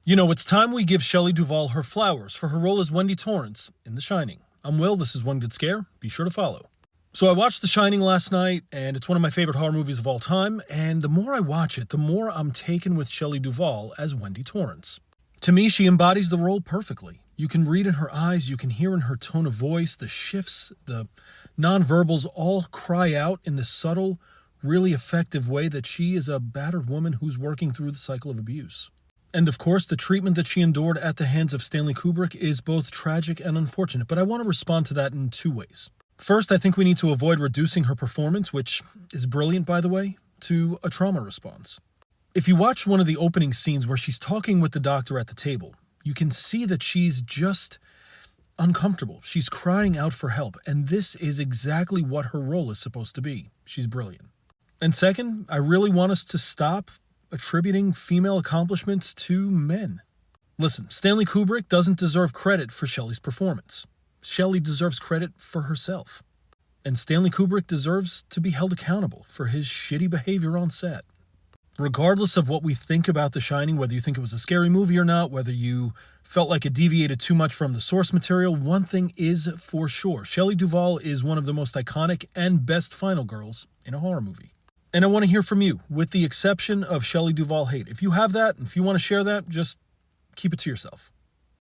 You know, it's time we give Shelley Duvall her flowers for her role as Wendy Torrance in The Shining. I'm Will, this is One Good Scare, be sure to follow. So I watched The Shining last night, and it's one of my favorite horror movies of all time, and the more I watch it, the more I'm taken with Shelley Duvall as Wendy Torrance. To me, she embodies the role perfectly. You can read in her eyes, you can hear in her tone of voice, the shifts, the nonverbals all cry out in this subtle, really effective way that she is a battered woman who's working through the cycle of abuse. And of course, the treatment that she endured at the hands of Stanley Kubrick is both tragic and unfortunate, but I want to respond to that in two ways. First, I think we need to avoid reducing her performance, which is brilliant, by the way, to a trauma response. If you watch one of the opening scenes where she's talking with the doctor at the table, you can see that she's just uncomfortable. She's crying out for help, and this is exactly what her role is supposed to be. She's brilliant. And second, I really want us to stop attributing female accomplishments to men. Listen, Stanley Kubrick doesn't deserve credit for Shelley's performance. Shelley deserves credit for herself. And Stanley Kubrick deserves to be held accountable for his shitty behavior on set. Regardless of what we think about The Shining, whether you think it was a scary movie or not, whether you felt like it deviated too much from the source material, one thing is for sure. Shelley Duvall is one of the most iconic and best final girls in a horror movie. And I want to hear from you, with the exception of Shelley Duvall hate. If you have that, if you want to share that, just keep it to yourself.